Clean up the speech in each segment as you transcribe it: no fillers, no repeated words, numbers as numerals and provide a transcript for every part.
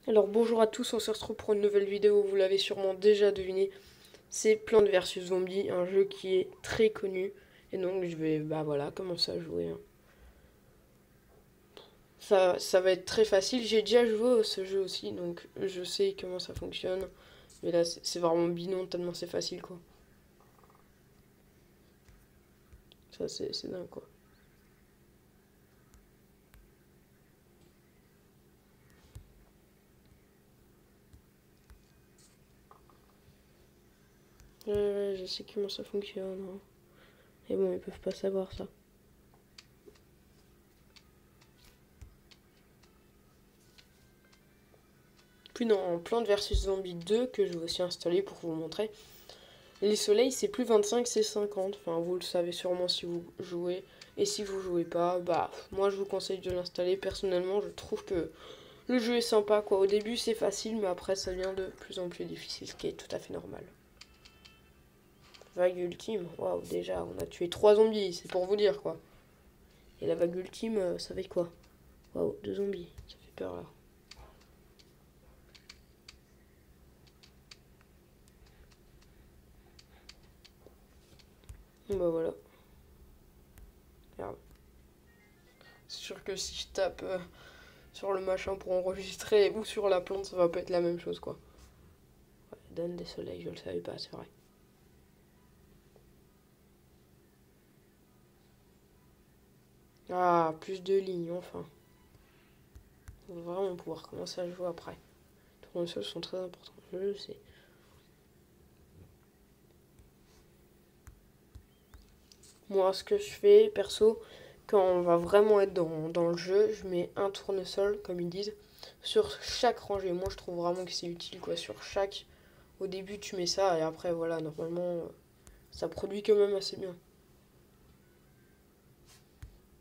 Alors bonjour à tous, on se retrouve pour une nouvelle vidéo, vous l'avez sûrement déjà deviné, c'est Plants vs Zombies, un jeu qui est très connu, et donc je vais voilà, commencer à jouer. Ça va être très facile, j'ai déjà joué à ce jeu aussi, donc je sais comment ça fonctionne, mais là c'est vraiment bidon tellement c'est facile quoi. Ça c'est dingue quoi. Ouais, je sais comment ça fonctionne, hein. Et bon, ils peuvent pas savoir ça. Puis dans Plants vs Zombies 2, que je vais aussi installer pour vous montrer, les soleils, c'est plus 25, c'est 50. Enfin, vous le savez sûrement si vous jouez. Et si vous jouez pas, moi je vous conseille de l'installer. Personnellement, je trouve que le jeu est sympa, quoi. Au début, c'est facile, mais après, ça devient de plus en plus difficile, ce qui est tout à fait normal. Vague ultime, waouh, déjà, on a tué 3 zombies, c'est pour vous dire, quoi. Et la vague ultime, ça fait quoi? Waouh, 2 zombies, ça fait peur, là. Bon, bah voilà. Regarde. C'est sûr que si je tape sur le machin pour enregistrer ou sur la plante, ça va pas être la même chose, quoi. Ouais, donne des soleils, je le savais pas, c'est vrai. Ah, plus de lignes, enfin. On va vraiment pouvoir commencer à jouer après. Les tournesols sont très importants, je le sais. Moi, ce que je fais, perso, quand on va vraiment être dans le jeu, je mets un tournesol, comme ils disent, sur chaque rangée. Moi, je trouve vraiment que c'est utile, quoi. Sur chaque. Au début, tu mets ça, et après, voilà, normalement, ça produit quand même assez bien.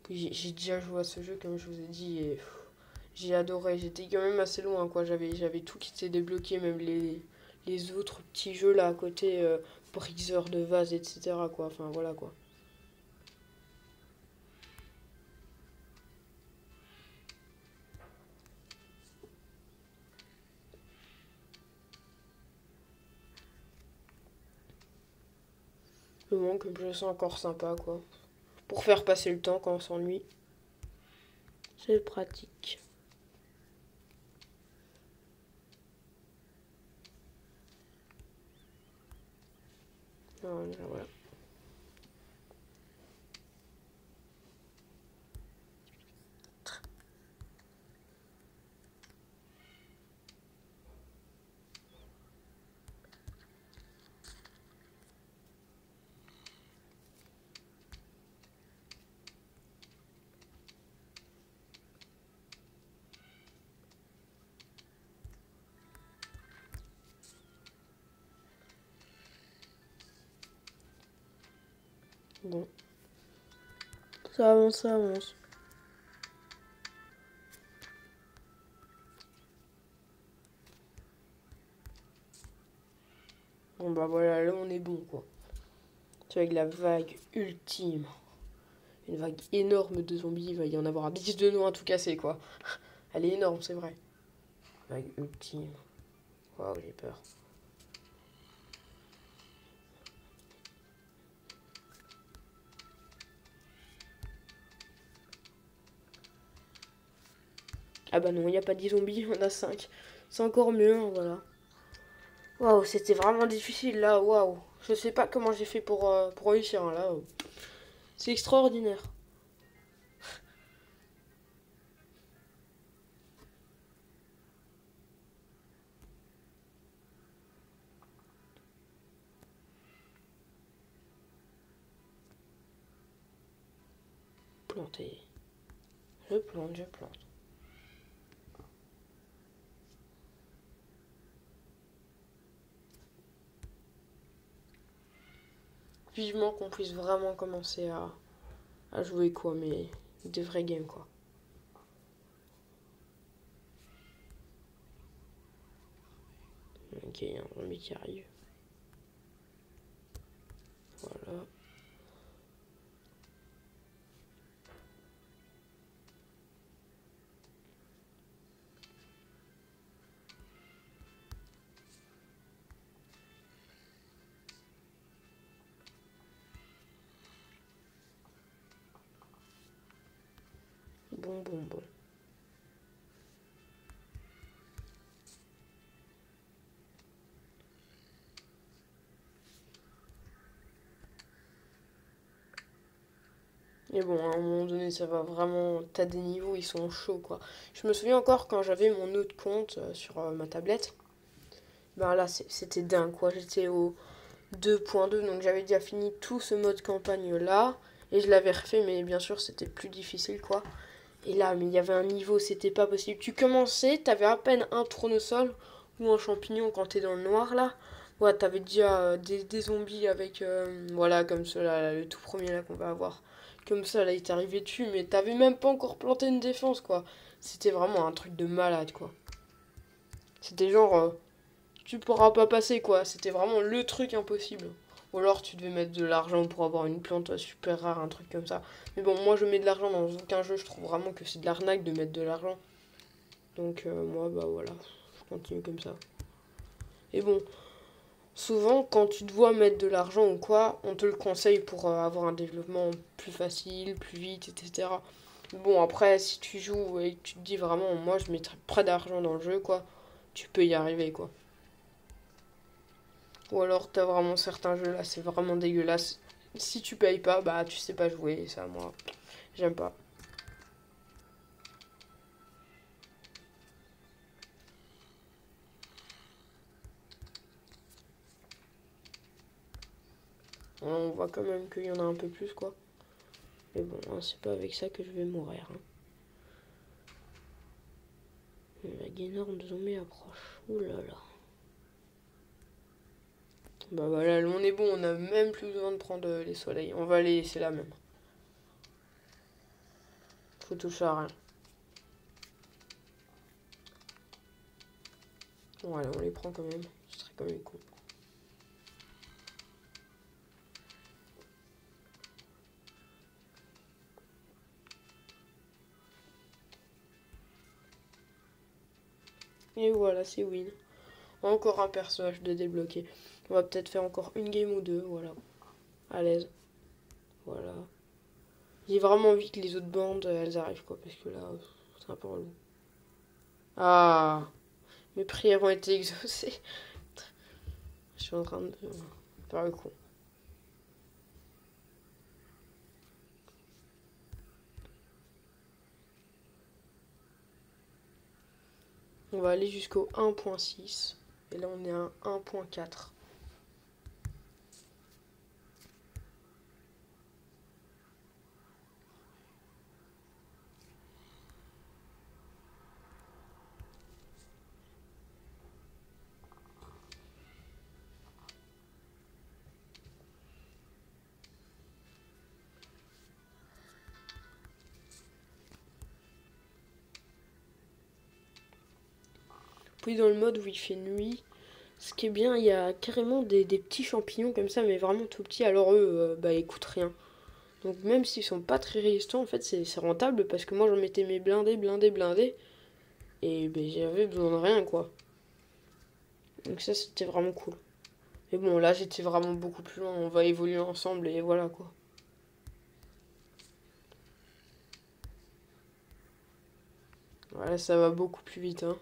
Puis j'ai déjà joué à ce jeu, comme je vous ai dit, et j'ai adoré. J'étais quand même assez loin, quoi. J'avais tout qui s'était débloqué, même les autres petits jeux là à côté, briseur de vase, etc. quoi. Enfin, voilà quoi. Le moment que je sens encore sympa, quoi. Pour faire passer le temps quand on s'ennuie. C'est pratique. Voilà, voilà. Bon. Ça avance, ça avance. Bon bah voilà, là on est bon quoi. C'est avec la vague ultime. Une vague énorme de zombies, il va y en avoir 10 de nous à tout casser quoi. Elle est énorme, c'est vrai. Vague ultime. Waouh, j'ai peur. Ah bah non, il n'y a pas 10 zombies, on a 5. C'est encore mieux, hein, voilà. Waouh, c'était vraiment difficile là, waouh. Je sais pas comment j'ai fait pour réussir hein, là. C'est extraordinaire. Planter. Je plante, je plante. Vivement qu'on puisse vraiment commencer à jouer quoi, mais des vrais games quoi. Ok, il y a un zombie qui arrive. Voilà. bonbon. Et bon, à un moment donné, ça va vraiment... T'as des niveaux, ils sont chauds, quoi. Je me souviens encore quand j'avais mon autre compte sur ma tablette. Ben là, c'était dingue, quoi. J'étais au 2.2, donc j'avais déjà fini tout ce mode campagne-là. Et je l'avais refait, mais bien sûr, c'était plus difficile, quoi. Et là, mais il y avait un niveau, c'était pas possible. Tu commençais, t'avais à peine un tournesol ou un champignon quand t'es dans le noir, là. Ouais, t'avais déjà des zombies avec... voilà, comme ceux-là, là, le tout premier, là, qu'on va avoir. Comme ça, là, il t'est arrivé dessus, mais t'avais même pas encore planté une défense, quoi. C'était vraiment un truc de malade, quoi. C'était genre, tu pourras pas passer, quoi. C'était vraiment le truc impossible. Ou alors tu devais mettre de l'argent pour avoir une plante super rare, un truc comme ça. Mais bon, moi je mets de l'argent dans aucun jeu, je trouve vraiment que c'est de l'arnaque de mettre de l'argent. Donc moi, bah voilà, je continue comme ça. Et bon, souvent quand tu dois mettre de l'argent ou quoi, on te le conseille pour avoir un développement plus facile, plus vite, etc. Bon, après, si tu joues et que tu te dis vraiment, moi je mettrais près d'argent dans le jeu, quoi, tu peux y arriver, quoi. Ou alors t'as vraiment certains jeux là, c'est vraiment dégueulasse. Si tu payes pas, bah tu sais pas jouer, et ça moi, j'aime pas. On voit quand même qu'il y en a un peu plus, quoi. Mais bon, hein, c'est pas avec ça que je vais mourir. Hein. La guénorde de zombie approche. Ouh là là. Bah voilà, on est bon, on a même plus besoin de prendre les soleils. On va les laisser là même. Faut toucher à rien. Voilà, on les prend quand même. Ce serait quand même con. Et voilà, c'est win. Encore un personnage de débloquer. On va peut-être faire encore une game ou deux, voilà. À l'aise. Voilà. J'ai vraiment envie que les autres bandes, elles arrivent, quoi, parce que là, c'est un peu relou. Ah, mes prières ont été exaucées. Je suis en train de faire le con. On va aller jusqu'au 1.6. Et là, on est à 1.4. Puis dans le mode où il fait nuit, ce qui est bien, il y a carrément des petits champignons comme ça, mais vraiment tout petits. Alors eux, bah ils coûtent rien. Donc même s'ils sont pas très résistants, en fait c'est rentable parce que moi j'en mettais mes blindés. Et ben, j'avais besoin de rien quoi. Donc ça c'était vraiment cool. Mais bon là j'étais vraiment beaucoup plus loin, on va évoluer ensemble et voilà quoi. Voilà, ça va beaucoup plus vite hein.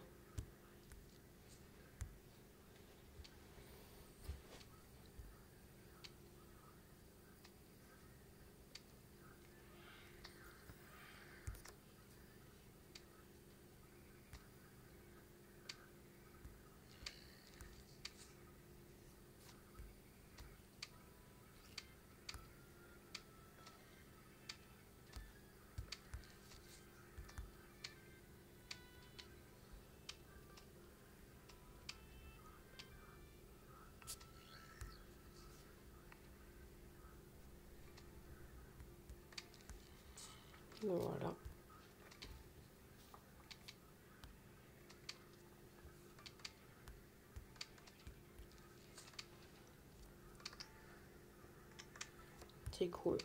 Voilà. C'est cool.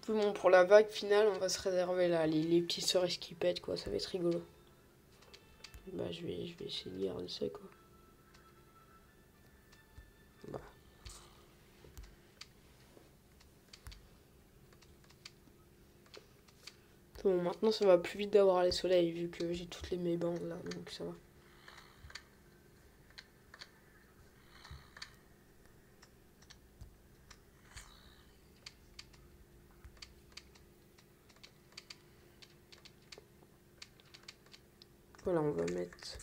Bon, pour la vague finale, on va se réserver là, les petits cerises qui pètent, quoi, ça va être rigolo. Bah, je vais essayer de garder ça, quoi. Bah. Bon, maintenant ça va plus vite d'avoir les soleils vu que j'ai toutes les mes bandes là, donc ça va. Voilà, on va mettre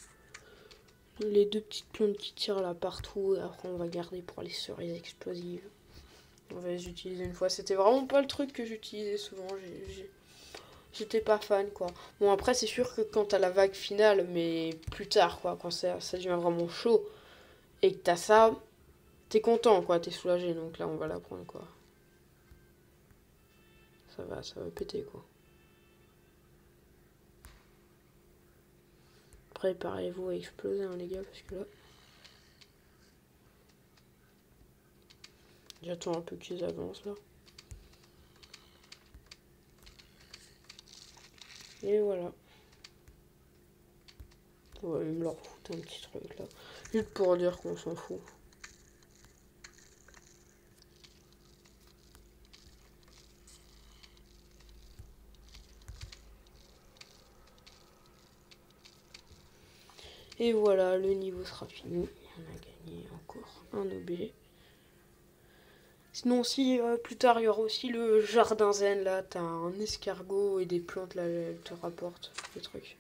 les deux petites plantes qui tirent là partout et après on va garder pour les cerises explosives. On va les utiliser une fois. C'était vraiment pas le truc que j'utilisais souvent. J'étais pas fan quoi. Bon après c'est sûr que quand t'as la vague finale, mais plus tard quoi, quand ça devient vraiment chaud et que t'as ça, t'es content quoi, t'es soulagé. Donc là on va la prendre quoi. Ça va péter quoi. Préparez-vous à exploser hein, les gars parce que là... J'attends un peu qu'ils avancent là. Et voilà. On va même leur foutre un petit truc là. Juste pour dire qu'on s'en fout. Et voilà, le niveau sera fini. On a gagné encore un objet. Sinon si plus tard il y aura aussi le jardin zen là, t'as un escargot et des plantes là, elles te rapportent des trucs.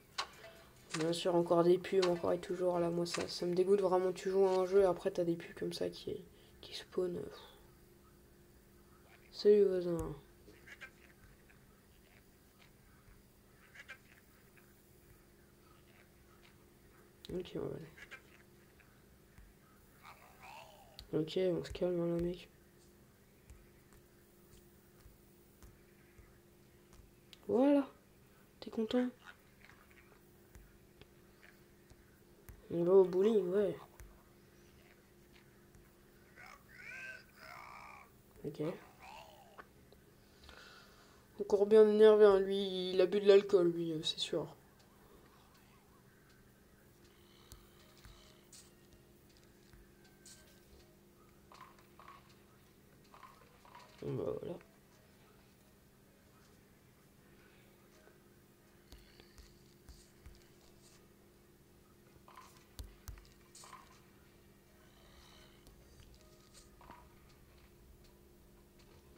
Bien sûr encore des pubs, encore et toujours là, moi ça me dégoûte vraiment, tu joues à un jeu et après t'as des pubs comme ça qui spawnent. Salut voisin. Ok, on va aller. Ok, on se calme hein, là mec. Voilà, t'es content? On va au bowling, ouais. Ok. Encore bien énervé, hein. Lui, il a bu de l'alcool, lui, c'est sûr. Bon bah voilà.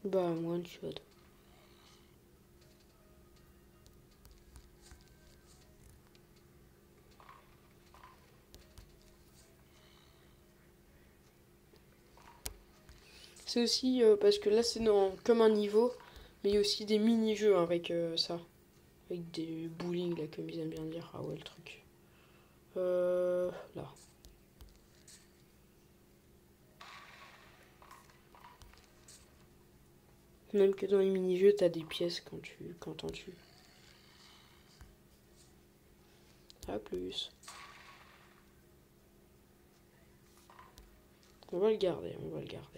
Bah, one shot. C'est aussi parce que là, c'est comme un niveau, mais il y a aussi des mini-jeux avec ça. Avec des bowling, là, comme ils aiment bien dire. Ah ouais, le truc. Là. Même que dans les mini-jeux, t'as des pièces quand t'en tues. A plus. On va le garder, on va le garder.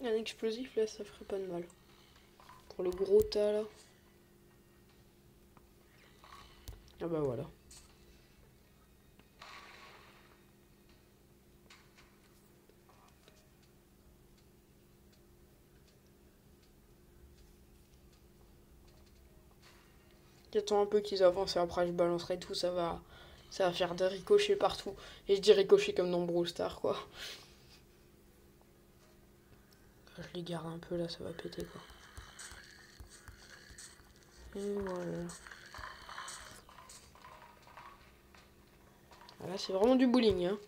Un explosif, là, ça ferait pas de mal. Pour le gros tas, là. Ah bah voilà. J'attends un peu qu'ils avancent et après je balancerai tout, ça va faire des ricochets partout. Et je dis ricochets comme dans Brawl Stars, quoi. Je les garde un peu là, ça va péter, quoi. Et voilà. Là, c'est vraiment du bowling, hein.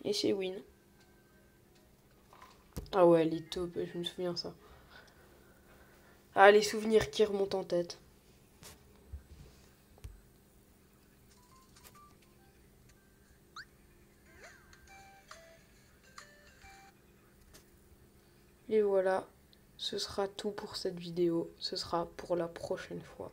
Et c'est win. Ah ouais, elle est top, je me souviens ça. Ah, les souvenirs qui remontent en tête. Et voilà, ce sera tout pour cette vidéo. Ce sera pour la prochaine fois.